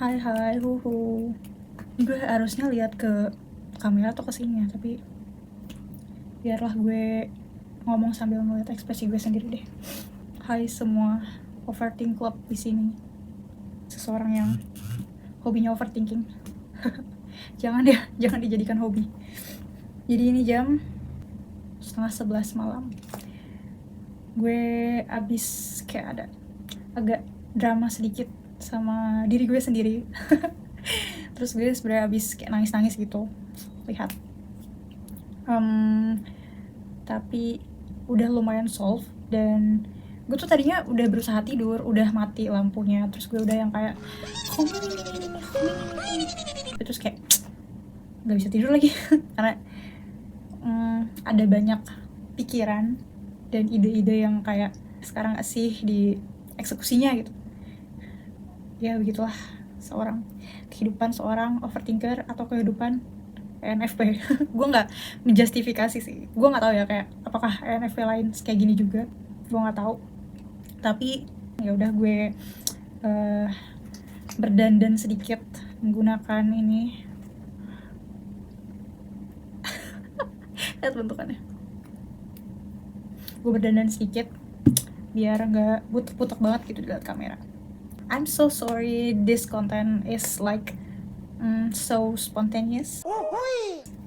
Hai hai, huhu. Gue harusnya lihat ke kamera atau ke sini ya, tapi biarlah gue ngomong sambil ngeliat ekspresi gue sendiri deh. Hai semua overthink club di sini. Seseorang yang hobinya overthinking. Jangan ya, jangan dijadikan hobi. Jadi ini jam 10:30 malam. Gue abis kayak ada agak drama sedikit sama diri gue sendiri. Terus gue sebenarnya abis kayak nangis-nangis gitu. Lihat. Tapi udah lumayan solve, dan gue tuh tadinya udah berusaha tidur, udah mati lampunya, terus gue udah yang kayak terus kayak nggak bisa tidur lagi karena ada banyak pikiran dan ide-ide yang kayak sekarang sih di eksekusinya gitu. Ya begitulah kehidupan seorang overthinker atau kehidupan ENFP. Gue nggak menjustifikasi sih, gue nggak tahu ya kayak apakah ENFP lain kayak gini juga, gue nggak tahu. Tapi ya udah gue berdandan sedikit menggunakan ini. Lihat bentukannya. Gue berdandan sedikit biar nggak butek-butek banget gitu di lihat kamera. I'm so sorry this content is like so spontaneous.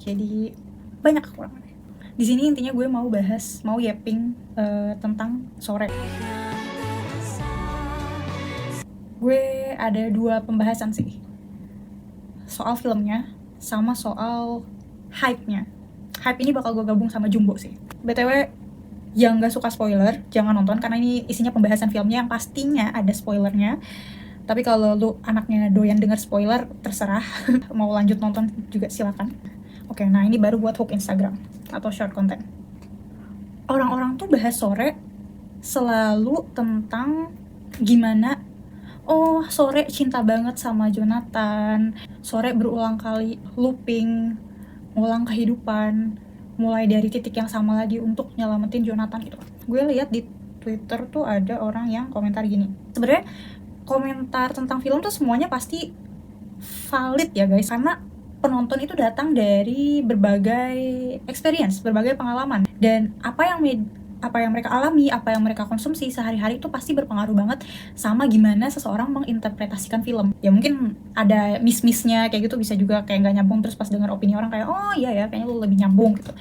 Jadi banyak kekurangannya. Di sini intinya gue mau yapping tentang sore. Gue ada 2 pembahasan sih. Soal filmnya sama soal hype-nya. Hype ini bakal gue gabung sama Jumbo sih. BTW, yang gak suka spoiler jangan nonton karena ini isinya pembahasan filmnya yang pastinya ada spoilernya. Tapi kalau lu anaknya doyan denger spoiler, terserah. Mau lanjut nonton juga silakan. Oke, nah ini baru buat hook Instagram atau short content. Orang-orang tuh bahas sore selalu tentang gimana, oh sore cinta banget sama Jonathan, sore berulang kali looping, ngulang kehidupan, mulai dari titik yang sama lagi untuk nyelamatin Jonathan gitu. Gue lihat di Twitter tuh ada orang yang komentar gini. Sebenarnya komentar tentang film tuh semuanya pasti valid ya guys, karena penonton itu datang dari berbagai experience, berbagai pengalaman, dan apa yang mereka alami, apa yang mereka konsumsi sehari-hari itu pasti berpengaruh banget sama gimana seseorang menginterpretasikan film. Ya mungkin ada miss-missnya kayak gitu, bisa juga kayak nggak nyambung, terus pas denger opini orang kayak oh iya ya kayaknya lu lebih nyambung gitu.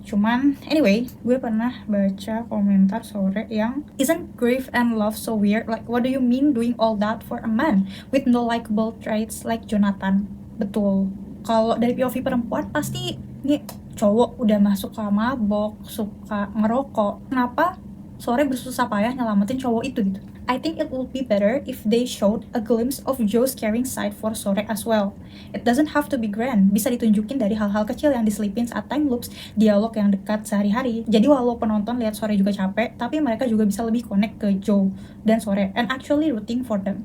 Cuman anyway, gue pernah baca komentar sore yang isn't grief and love so weird, like what do you mean doing all that for a man with no likable traits like Jonathan. Betul, kalau dari POV perempuan pasti nih cowok udah masuk ke mabok, suka ngerokok, kenapa sore bersusah payah nyelamatin cowok itu gitu. I think it would be better if they showed a glimpse of Joe's caring side for sore as well. It doesn't have to be grand, bisa ditunjukin dari hal-hal kecil yang diselipin saat time loops, dialog yang dekat sehari-hari. Jadi walau penonton lihat sore juga capek, tapi mereka juga bisa lebih connect ke Joe dan sore and actually rooting for them.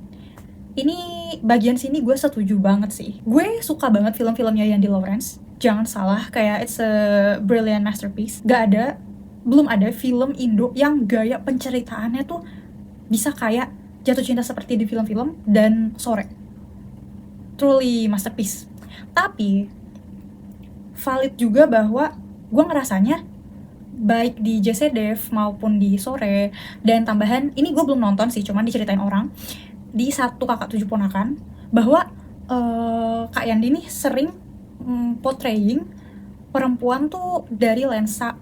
Ini bagian sini gue setuju banget sih. Gue suka banget film-filmnya Yandi Lawrence. Jangan salah, kayak it's a brilliant masterpiece. Belum ada film Indo yang gaya penceritaannya tuh bisa kayak jatuh cinta seperti di film-film dan sore. Truly masterpiece. Tapi valid juga bahwa gue ngerasanya baik di JCDev maupun di sore, dan tambahan ini gue belum nonton sih, cuman diceritain orang di Satu Kakak Tujuh Ponakan bahwa Kak Yandi nih sering portraying perempuan tuh dari lensa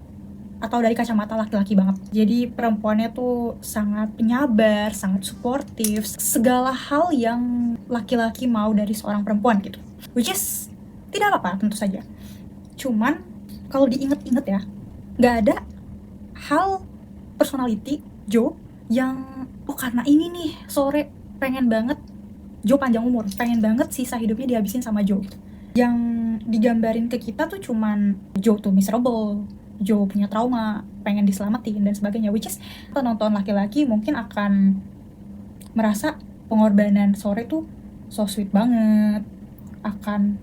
atau dari kacamata laki-laki banget. Jadi perempuannya tuh sangat penyabar, sangat suportif, segala hal yang laki-laki mau dari seorang perempuan gitu. Which is tidak apa-apa tentu saja. Cuman kalau diinget-inget ya, nggak ada hal personality Joe yang karena ini nih sore pengen banget Joe panjang umur, pengen banget sisa hidupnya dihabisin sama Joe. Yang digambarin ke kita tuh cuman Joe tuh miserable, Joe punya trauma, pengen diselamatin dan sebagainya. Which is penonton laki-laki mungkin akan merasa pengorbanan sore tuh so sweet banget, akan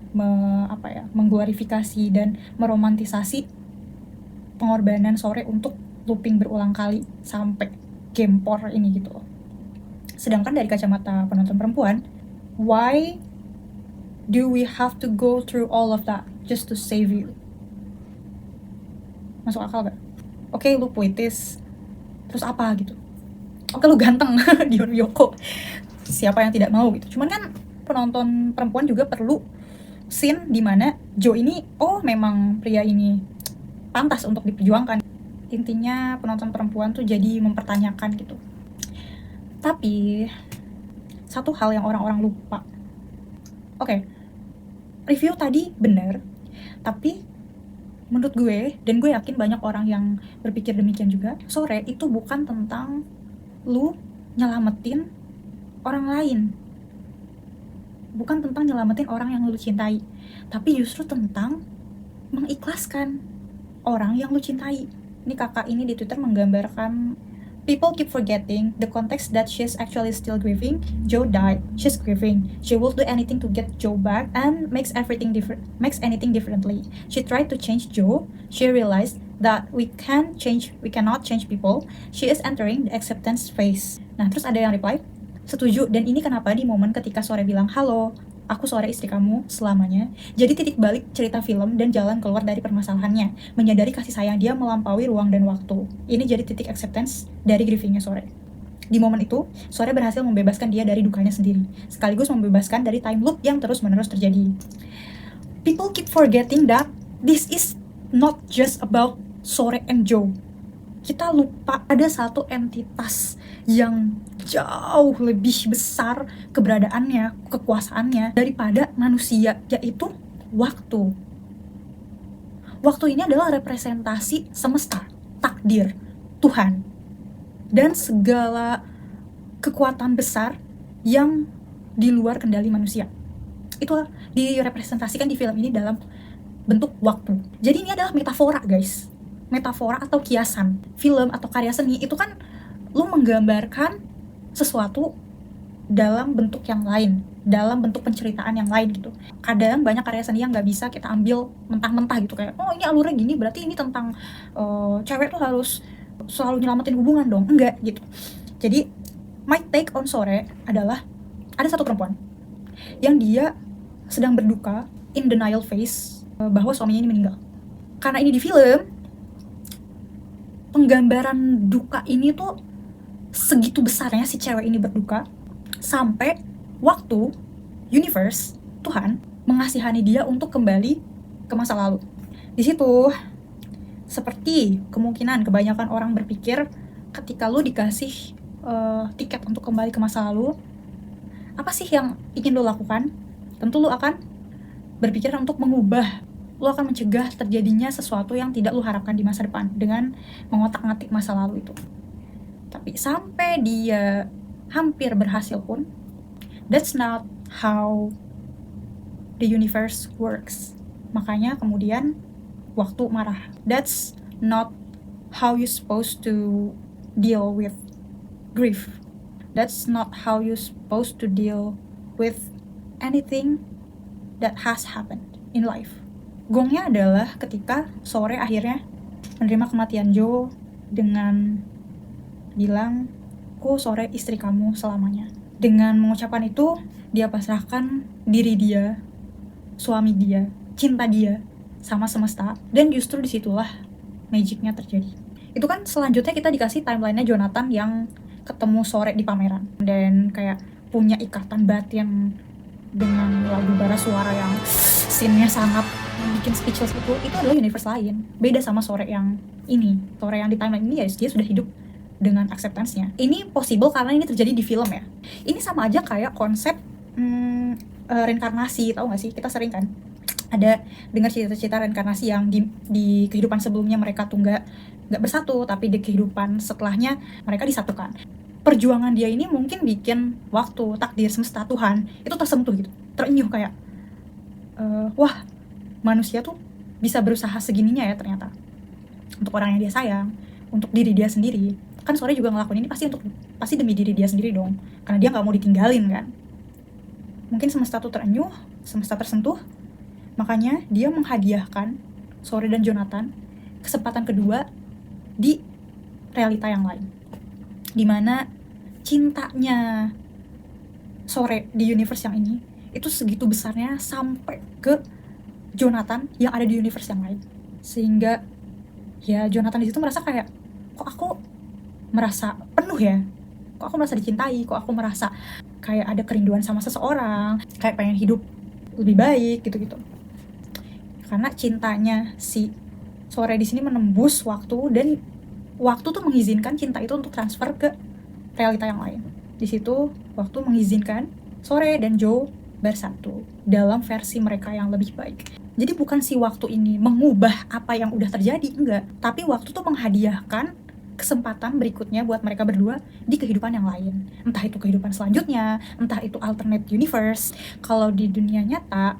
mengglorifikasi dan meromantisasi pengorbanan sore untuk looping berulang kali sampai gempor ini gitu loh. Sedangkan dari kacamata penonton perempuan, Why do we have to go through all of that just to save you? Masuk akal gak? Oke, lu puitis, terus apa gitu? Oke, lu ganteng, Dion Yoko, siapa yang tidak mau gitu. Cuman kan penonton perempuan juga perlu scene dimana Joe ini, oh memang pria ini pantas untuk diperjuangkan. Intinya penonton perempuan tuh jadi mempertanyakan gitu. Tapi satu hal yang orang-orang lupa. Oke, review tadi benar, tapi menurut gue, dan gue yakin banyak orang yang berpikir demikian juga, Sore itu bukan tentang lu nyelamatin orang lain, bukan tentang nyelamatin orang yang lu cintai, tapi justru tentang mengikhlaskan orang yang lu cintai. Ini kakak ini di Twitter menggambarkan, people keep forgetting the context that she's actually still grieving. Joe died, she's grieving. She will do anything to get Joe back and makes anything differently. She tried to change Joe. She realized that we cannot change people. She is entering the acceptance phase. Nah, terus ada yang reply, setuju, dan ini kenapa di momen ketika Sore bilang, halo, aku Sore istri kamu selamanya, jadi titik balik cerita film dan jalan keluar dari permasalahannya, menyadari kasih sayang dia melampaui ruang dan waktu. Ini jadi titik acceptance dari grievingnya Sore. Di momen itu, Sore berhasil membebaskan dia dari dukanya sendiri, sekaligus membebaskan dari time loop yang terus-menerus terjadi. People keep forgetting that this is not just about Sore and Joe. Kita lupa ada satu entitas yang jauh lebih besar keberadaannya, kekuasaannya daripada manusia, yaitu waktu. Waktu ini adalah representasi semesta, takdir, Tuhan, dan segala kekuatan besar yang di luar kendali manusia. Itu direpresentasikan di film ini dalam bentuk waktu. Jadi ini adalah metafora, guys. Metafora atau kiasan. Film atau karya seni itu kan lu menggambarkan sesuatu dalam bentuk yang lain, dalam bentuk penceritaan yang lain gitu. Kadang banyak karya seni yang gak bisa kita ambil mentah-mentah gitu, kayak oh ini alurnya gini berarti ini tentang cewek tuh harus selalu nyelamatin hubungan dong. Enggak gitu. Jadi my take on Sore adalah ada satu perempuan yang dia sedang berduka, in denial phase, bahwa suaminya ini meninggal. Karena ini di film, penggambaran duka ini tuh segitu besarnya si cewek ini berduka, sampai waktu universe, Tuhan, mengasihani dia untuk kembali ke masa lalu. Di situ, seperti kemungkinan kebanyakan orang berpikir, ketika lu dikasih tiket untuk kembali ke masa lalu, apa sih yang ingin lu lakukan? Tentu lu akan berpikir untuk mengubah, lu akan mencegah terjadinya sesuatu yang tidak lu harapkan di masa depan dengan mengotak-ngatik masa lalu itu. Tapi sampai dia hampir berhasil pun, that's not how the universe works. Makanya kemudian waktu marah. That's not how you supposed to deal with grief. That's not how you supposed to deal with anything that has happened in life. Gongnya adalah ketika Sore akhirnya menerima kematian Joe dengan bilang, aku Sore istri kamu selamanya. Dengan mengucapkan itu, dia pasrahkan diri dia, suami dia, cinta dia sama semesta, dan justru disitulah magicnya terjadi. Itu kan selanjutnya kita dikasih timelinenya Jonathan yang ketemu Sore di pameran dan kayak punya ikatan batin dengan lagu bara suara yang scene-nya sangat bikin speechless. Itu adalah universe lain, beda sama Sore yang ini. Sore yang di timeline ini ya dia sudah hidup dengan acceptance-nya. Ini possible karena ini terjadi di film ya. Ini sama aja kayak konsep reinkarnasi, tahu gak sih? Kita sering kan ada dengar cerita-cerita reinkarnasi yang di kehidupan sebelumnya mereka tuh nggak bersatu, tapi di kehidupan setelahnya mereka disatukan. Perjuangan dia ini mungkin bikin waktu, takdir, semesta, Tuhan itu tersentuh gitu, terenyuh kayak wah, manusia tuh bisa berusaha segininya ya ternyata untuk orang yang dia sayang, untuk diri dia sendiri. Kan Sore juga ngelakuin ini pasti demi diri dia sendiri dong, karena dia nggak mau ditinggalin kan. Mungkin semesta tuh terenyuh, semesta tersentuh, makanya dia menghadiahkan Sore dan Jonathan kesempatan kedua di realita yang lain, dimana cintanya Sore di universe yang ini itu segitu besarnya sampai ke Jonathan yang ada di universe yang lain. Sehingga ya Jonathan di situ merasa kayak, kok aku merasa penuh ya, kok aku merasa dicintai, kok aku merasa kayak ada kerinduan sama seseorang, kayak pengen hidup lebih baik gitu-gitu. Karena cintanya si Sore di sini menembus waktu, dan waktu tuh mengizinkan cinta itu untuk transfer ke realita yang lain. Di situ waktu mengizinkan Sore dan Joe bersatu dalam versi mereka yang lebih baik. Jadi bukan si waktu ini mengubah apa yang udah terjadi, enggak. Tapi waktu tuh menghadiahkan kesempatan berikutnya buat mereka berdua di kehidupan yang lain. Entah itu kehidupan selanjutnya, entah itu alternate universe. Kalau di dunia nyata,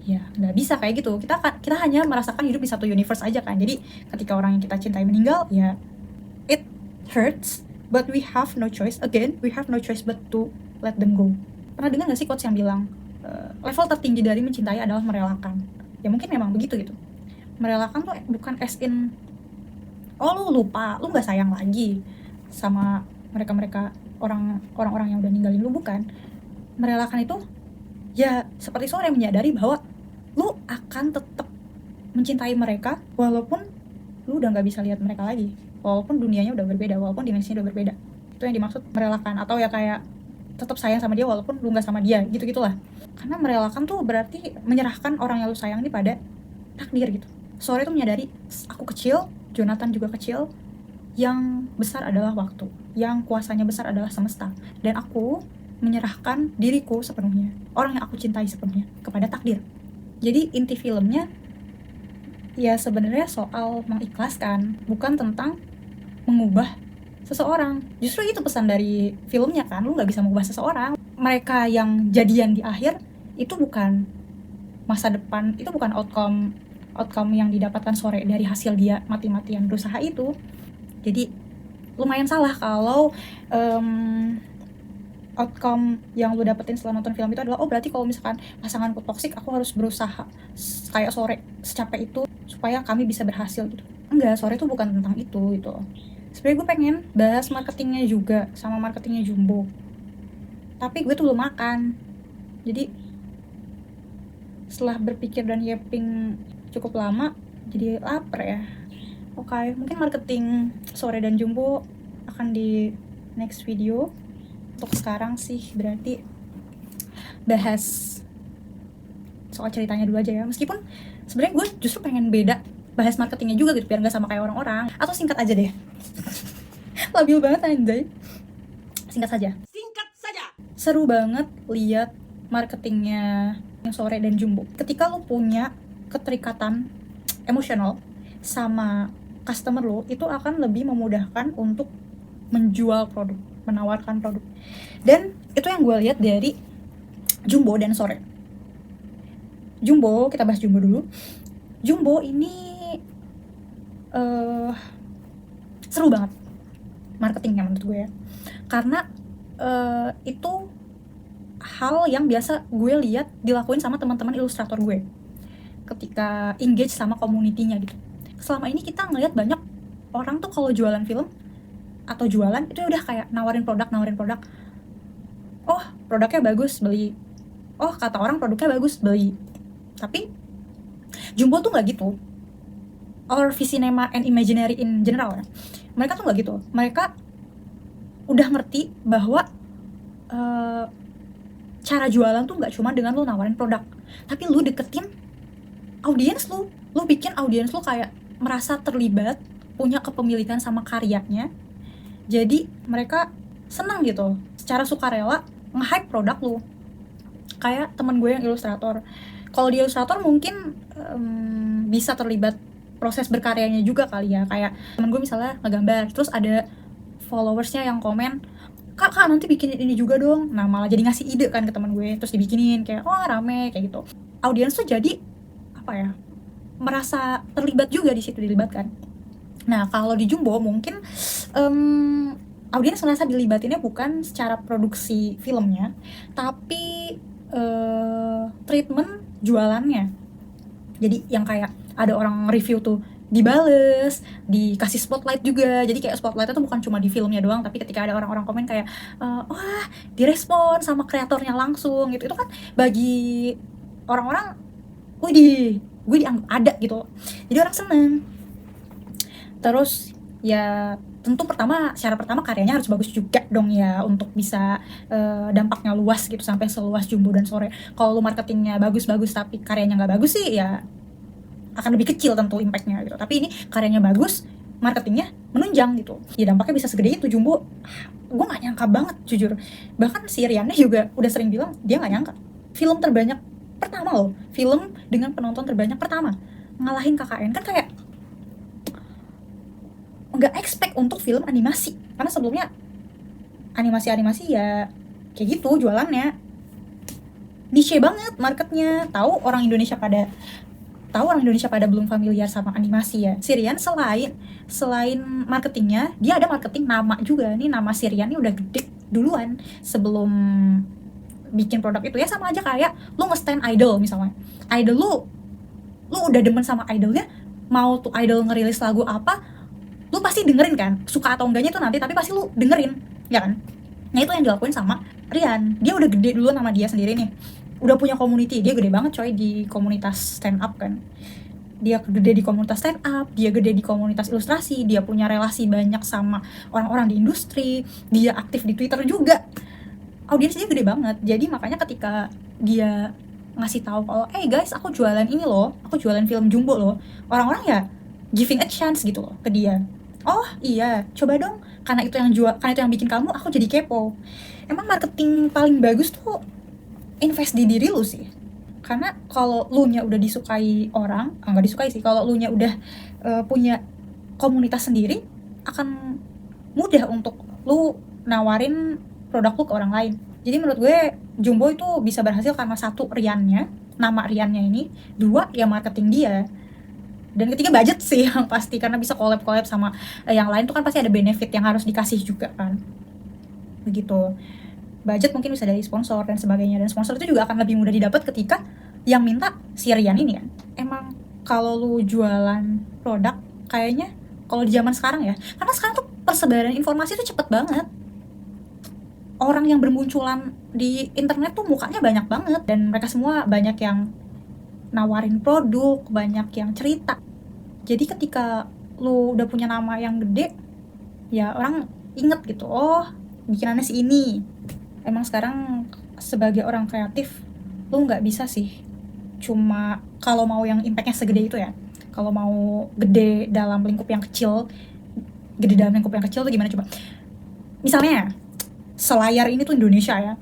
ya nggak bisa kayak gitu. Kita hanya merasakan hidup di satu universe aja kan. Jadi ketika orang yang kita cintai meninggal, ya it hurts, but we have no choice. Again, we have no choice but to let them go. Pernah dengar gak sih quotes yang bilang, level tertinggi dari mencintai adalah merelakan? Ya mungkin memang begitu gitu. Merelakan tuh bukan as in, oh lu lupa, lu gak sayang lagi sama mereka-mereka, orang-orang yang udah ninggalin lu, bukan. Merelakan itu ya seperti Sore menyadari bahwa lu akan tetap mencintai mereka walaupun lu udah gak bisa lihat mereka lagi, walaupun dunianya udah berbeda, walaupun dimensinya udah berbeda. Itu yang dimaksud merelakan. Atau ya kayak tetap sayang sama dia walaupun lu gak sama dia, gitu-gitulah. Karena merelakan tuh berarti menyerahkan orang yang lu sayang ini pada takdir gitu. Sore tuh menyadari, aku kecil, Jonathan juga kecil, yang besar adalah waktu, yang kuasanya besar adalah semesta, dan aku menyerahkan diriku sepenuhnya, orang yang aku cintai sepenuhnya, kepada takdir. Jadi inti filmnya ya sebenarnya soal mengikhlaskan, bukan tentang mengubah seseorang. Justru itu pesan dari filmnya kan, lu gak bisa mengubah seseorang. Mereka yang jadian di akhir itu bukan masa depan, itu bukan outcome yang didapatkan Sore dari hasil dia mati-matian berusaha itu. Jadi lumayan salah kalau outcome yang lu dapetin setelah nonton film itu adalah, oh berarti kalau misalkan pasanganku toksik, aku harus berusaha kayak Sore secapek itu supaya kami bisa berhasil gitu. Enggak, Sore itu bukan tentang itu gitu. Sebenarnya gue pengen bahas marketingnya juga sama marketingnya Jumbo, tapi gue tuh belum makan. Jadi setelah berpikir dan yapping cukup lama, jadi lapar ya. Oke, mungkin marketing Sore dan Jumbo akan di next video. Untuk sekarang sih berarti bahas soal ceritanya dulu aja ya. Meskipun sebenarnya gue justru pengen beda bahas marketingnya juga gitu, biar nggak sama kayak orang-orang. Atau singkat aja deh. Labil banget anjay. Singkat saja. Seru banget lihat marketingnya yang Sore dan Jumbo. Ketika lo punya keterikatan emosional sama customer lo, itu akan lebih memudahkan untuk menjual produk, menawarkan produk. Dan itu yang gue lihat dari Jumbo dan Sore. Jumbo, kita bahas Jumbo dulu. Jumbo ini seru banget marketingnya menurut gue ya, karena itu hal yang biasa gue lihat dilakuin sama teman-teman ilustrator gue ketika engage sama komunitinya gitu. Selama ini kita ngelihat banyak orang tuh kalau jualan film atau jualan itu udah kayak nawarin produk. Oh produknya bagus, beli. Oh kata orang produknya bagus, beli. Tapi Jumbo tuh nggak gitu, or Visinema and Imaginary in general ya. Mereka tuh nggak gitu. Mereka udah ngerti bahwa cara jualan tuh nggak cuma dengan lu nawarin produk, tapi lu deketin audiens lu bikin audiens lu kayak merasa terlibat, punya kepemilikan sama karyanya. Jadi mereka senang gitu, secara sukarela nge-hype produk lu. Kayak temen gue yang ilustrator, kalau di ilustrator mungkin bisa terlibat proses berkaryanya juga kali ya. Kayak temen gue misalnya ngegambar, terus ada followersnya yang komen, kak nanti bikinin ini juga dong. Nah malah jadi ngasih ide kan ke teman gue, terus dibikinin kayak oh rame kayak gitu. Audiens tuh jadi apa ya, merasa terlibat juga di situ, dilibatkan. Nah kalau di Jumbo mungkin audiens merasa dilibatinnya bukan secara produksi filmnya, tapi treatment jualannya. Jadi yang kayak ada orang review tuh dibales, dikasih spotlight juga. Jadi kayak spotlightnya tuh bukan cuma di filmnya doang, tapi ketika ada orang-orang komen kayak wah direspon sama kreatornya langsung gitu, itu kan bagi orang-orang, widih, gue dianggap ada gitu, jadi orang seneng. Terus ya tentu secara pertama karyanya harus bagus juga dong ya, untuk bisa dampaknya luas gitu, sampai seluas Jumbo dan Sore. Kalau lu marketingnya bagus-bagus tapi karyanya nggak bagus sih, ya akan lebih kecil tentu impactnya gitu. Tapi ini karyanya bagus, marketingnya menunjang gitu, ya dampaknya bisa segede itu. Jumbo, gue nggak nyangka banget jujur. Bahkan si Riannya juga udah sering bilang dia nggak nyangka film terbanyak pertama loh, film dengan penonton terbanyak pertama ngalahin KKN. Kan kayak nggak expect untuk film animasi, karena sebelumnya animasi ya kayak gitu jualannya, niche banget marketnya. Tahu orang Indonesia pada belum familiar sama animasi ya. Sirian selain marketingnya, dia ada marketing nama juga. Nih nama Sirian ini udah gede duluan sebelum bikin produk itu. Ya sama aja kayak lu nge-stand idol misalnya. Idol lu udah demen sama idolnya, mau tuh idol ngerilis lagu apa, lu pasti dengerin kan, suka atau enggaknya itu nanti, tapi pasti lu dengerin, ya kan? Nah itu yang dilakuin sama Rian. Dia udah gede dulu nama dia sendiri nih, udah punya community, dia gede banget coy di komunitas stand up kan. Dia gede di komunitas stand up, dia gede di komunitas ilustrasi, dia punya relasi banyak sama orang-orang di industri, dia aktif di Twitter juga, audiensnya gede banget. Jadi makanya ketika dia ngasih tahu kalau guys, aku jualan ini loh, aku jualan film Jumbo loh, orang-orang ya giving a chance gitu loh ke dia. Oh iya, coba dong, karena itu yang bikin kamu, aku jadi kepo. Emang marketing paling bagus tuh invest di diri lu sih. Karena kalau lu nya udah disukai orang, nggak disukai sih, kalau lu nya udah punya komunitas sendiri, akan mudah untuk lu nawarin produk lu ke orang lain. Jadi menurut gue Jumbo itu bisa berhasil karena satu, Riannya, nama Riannya ini, dua ya marketing dia, dan ketiga budget sih yang pasti, karena bisa collab sama yang lain tuh kan pasti ada benefit yang harus dikasih juga kan, begitu. Budget mungkin bisa dari sponsor dan sebagainya, dan sponsor itu juga akan lebih mudah didapat ketika yang minta si Rian ini kan. Emang kalau lu jualan produk kayaknya, kalau di zaman sekarang ya, karena sekarang tuh persebaran informasi tuh cepet banget, orang yang bermunculan di internet tuh mukanya banyak banget, dan mereka semua banyak yang nawarin produk, banyak yang cerita. Jadi ketika lu udah punya nama yang gede, ya orang inget gitu, oh bikinannya si ini. Emang sekarang sebagai orang kreatif, lu nggak bisa sih cuma, kalau mau yang impactnya segede itu ya, kalau mau gede dalam lingkup yang kecil tuh gimana coba? Misalnya selayar ini tuh Indonesia ya.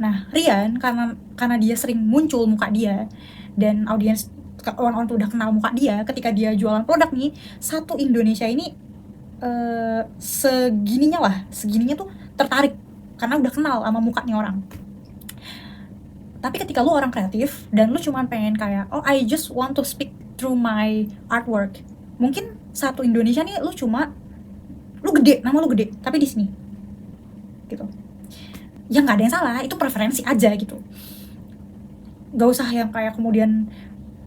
Nah Rian karena dia sering muncul muka dia, dan audiens orang-orang tuh udah kenal muka dia, ketika dia jualan produk nih, satu Indonesia ini segininya tuh tertarik karena udah kenal sama mukanya orang. Tapi ketika lu orang kreatif dan lu cuma pengen kayak, oh I just want to speak through my artwork, mungkin satu Indonesia nih nama lu gede tapi di sini gitu, ya nggak ada yang salah, itu preferensi aja gitu. Gak usah yang kayak kemudian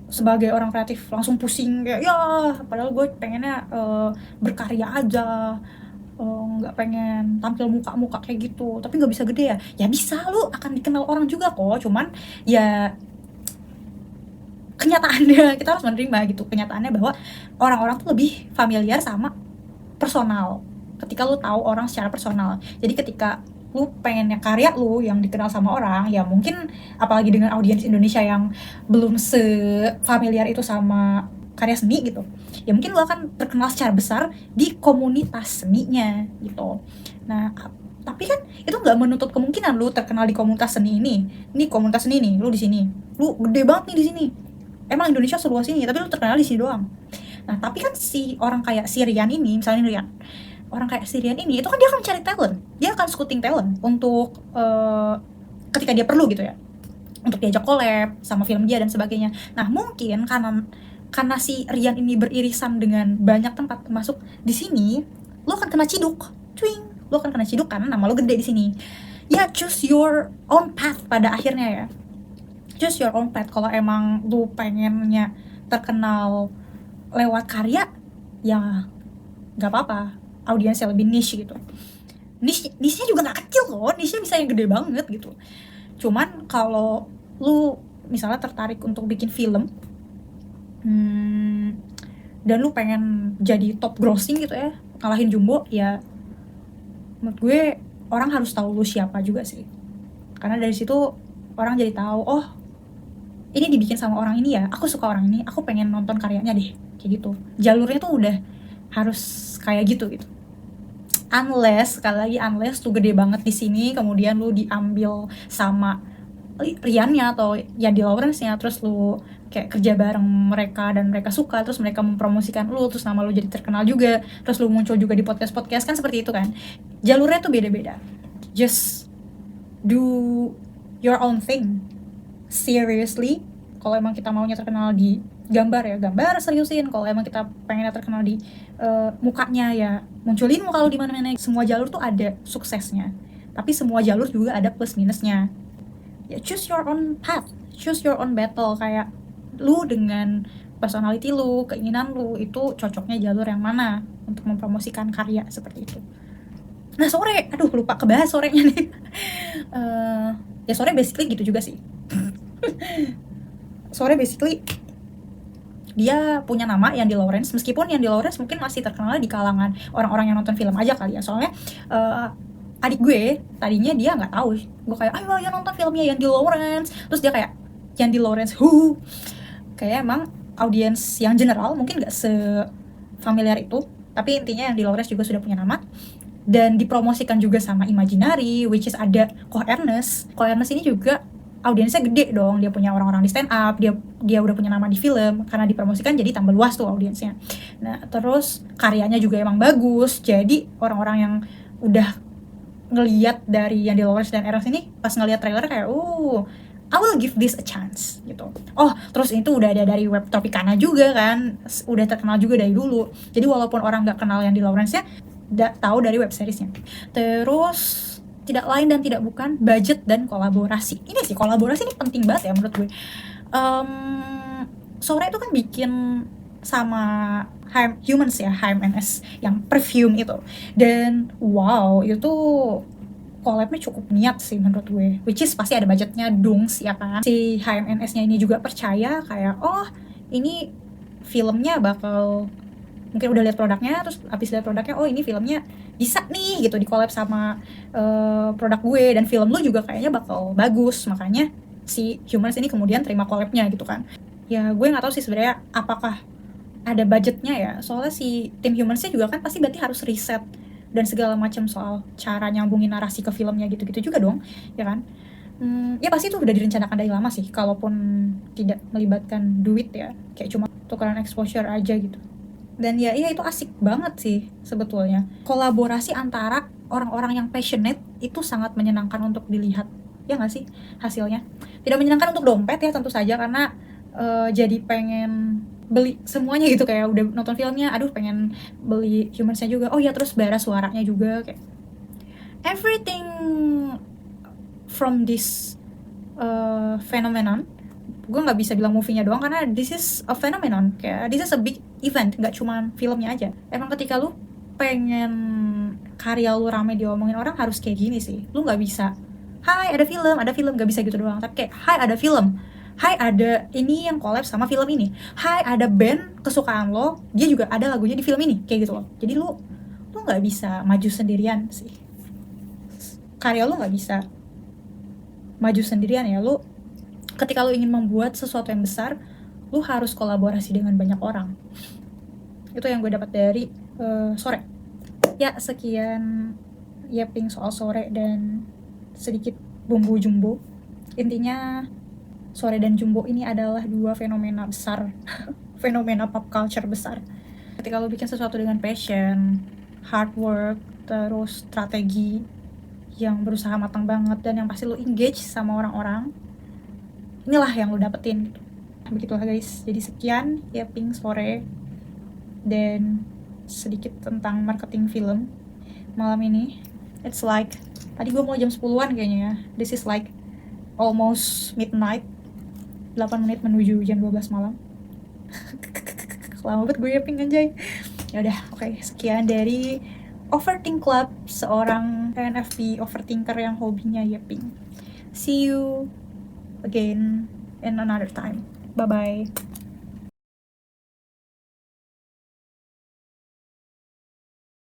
sebagai orang kreatif langsung pusing kayak, ya padahal gue pengennya berkarya aja, nggak pengen tampil muka kayak gitu, tapi nggak bisa gede ya bisa, lu akan dikenal orang juga kok, cuman ya kenyataannya kita harus menerima gitu, kenyataannya bahwa orang-orang tuh lebih familiar sama personal ketika lu tahu orang secara personal. Jadi ketika lu pengennya karya lu yang dikenal sama orang, ya mungkin apalagi dengan audiens Indonesia yang belum se-familiar itu sama karya seni gitu, ya mungkin lu akan terkenal secara besar di komunitas seninya gitu. Nah tapi kan itu nggak menutup kemungkinan lu terkenal di komunitas seni ini komunitas seni nih, lu di sini, lu gede banget nih di sini, emang Indonesia seluas ini, tapi lu terkenal di sini doang. Nah tapi kan si orang kayak si Rian ini, misalnya Rian, orang kayak si Rian ini, itu kan dia akan cari talent, dia akan scouting talent untuk ketika dia perlu gitu ya, untuk diajak collab sama film dia dan sebagainya. Nah mungkin karena si Rian ini beririsan dengan banyak tempat, termasuk di sini, lo akan kena ciduk, lo akan kena ciduk karena nama lo gede di sini. Ya choose your own path pada akhirnya ya, choose your own path. Kalau emang lo pengennya terkenal lewat karya ya nggak apa-apa, audiensnya lebih niche gitu. Niche-nya juga nggak kecil loh, niche-nya bisa yang gede banget gitu. Cuman kalau lu misalnya tertarik untuk bikin film, dan lu pengen jadi top grossing gitu ya, ngalahin Jumbo, ya menurut gue orang harus tahu lu siapa juga sih. Karena dari situ orang jadi tahu, oh ini dibikin sama orang ini ya, aku suka orang ini, aku pengen nonton karyanya deh, kayak gitu. Jalurnya tuh udah harus kayak gitu. Unless, sekali lagi unless tuh gede banget di sini, kemudian lu diambil sama Riannya atau ya di Lawrence-nya, terus lu kayak kerja bareng mereka dan mereka suka, terus mereka mempromosikan lu, terus nama lu jadi terkenal juga, terus lu muncul juga di podcast kan, seperti itu kan. Jalurnya tuh beda-beda. Just do your own thing. Seriously, kalau emang kita maunya terkenal di gambar ya gambar, seriusin. Kalau emang kita pengen terkenal di mukanya, ya munculin muka lu di mana-mana. Semua jalur tuh ada suksesnya, tapi semua jalur juga ada plus minusnya. Ya choose your own path, choose your own battle. Kayak lu dengan personality lu, keinginan lu, itu cocoknya jalur yang mana untuk mempromosikan karya seperti itu. Nah sore, aduh lupa kebahas sorenya nih. Ya sore basically gitu juga sih. Sore basically dia punya nama Yandi Lawrence, meskipun Yandi Lawrence mungkin masih terkenal di kalangan orang-orang yang nonton film aja kali ya. Soalnya adik gue tadinya dia nggak tahu, gue kayak ayo ya nonton filmnya Yandi Lawrence, terus dia kayak Yandi Lawrence who, kayak emang audiens yang general mungkin nggak se-familiar itu, tapi intinya Yandi Lawrence juga sudah punya nama dan dipromosikan juga sama Imaginary, which is ada Ko Ernest ini juga audiensnya gede dong, dia punya orang-orang di stand up, dia udah punya nama di film, karena dipromosikan jadi tambah luas tuh audiensnya. Nah terus karyanya juga emang bagus, jadi orang-orang yang udah ngeliat dari Yandi Lawrence dan Eros ini pas ngeliat trailer kayak I will give this a chance gitu. Oh terus itu udah ada dari web Tropicana juga kan, udah terkenal juga dari dulu, jadi walaupun orang nggak kenal Yandi Lawrence nya tahu dari web seriesnya. Terus tidak lain dan tidak bukan budget dan kolaborasi. Ini sih kolaborasi ini penting banget ya menurut gue. Sore itu kan bikin sama Humans ya, HMNS yang perfume itu, dan wow itu collabnya cukup niat sih menurut gue, which is pasti ada budgetnya dungs ya kan. Si HMNS nya ini juga percaya kayak oh ini filmnya bakal, mungkin udah lihat produknya, terus habis lihat produknya oh ini filmnya bisa nih gitu di collab sama produk gue, dan film lu juga kayaknya bakal bagus, makanya si Humans ini kemudian terima collabnya gitu kan. Ya gue nggak tahu sih sebenarnya apakah ada budgetnya ya, soalnya si tim Humans-nya juga kan pasti berarti harus riset dan segala macam soal cara nyambungin narasi ke filmnya gitu-gitu juga dong ya kan. Ya pasti itu udah direncanakan dari lama sih, kalaupun tidak melibatkan duit ya, kayak cuma tukeran exposure aja gitu. Dan ya itu asik banget sih sebetulnya. Kolaborasi antara orang-orang yang passionate itu sangat menyenangkan untuk dilihat, ya nggak sih hasilnya. Tidak menyenangkan untuk dompet ya tentu saja, karena jadi pengen beli semuanya gitu, kayak udah nonton filmnya aduh pengen beli Humans-nya juga, oh ya terus bayar suaranya juga, kayak everything from this phenomenon. Gue nggak bisa bilang movie-nya doang karena this is a phenomenon, kayak this is a big event, nggak cuma filmnya aja. Emang ketika lu pengen karya lu rame diomongin orang harus kayak gini sih, lu nggak bisa hai ada film nggak bisa gitu doang, tapi kayak hai ada film, hai ada ini yang collab sama film ini, hai ada band kesukaan lo dia juga ada lagunya di film ini, kayak gitu loh. Jadi lu nggak bisa maju sendirian sih, karya lu nggak bisa maju sendirian ya. Lu ketika lu ingin membuat sesuatu yang besar, lu harus kolaborasi dengan banyak orang. Itu yang gue dapat dari sore. Ya sekian yapping soal sore dan sedikit bumbu Jumbo. Intinya Sore dan Jumbo ini adalah dua fenomena besar fenomena pop culture besar. Ketika lo bikin sesuatu dengan passion, hard work, terus strategi yang berusaha matang banget, dan yang pasti lo engage sama orang-orang, inilah yang lo dapetin gitu. Begitulah guys, jadi sekian yapping sore dan sedikit tentang marketing film malam ini. It's like tadi gue mau jam 10-an kayaknya ya, this is like almost midnight, 8 menit menuju jam 12 malam. lama banget gue yaping anjay. Ya udah, oke, sekian dari Overthink Club, seorang NFP overthinker yang hobinya yaping. See you again in another time. Bye bye.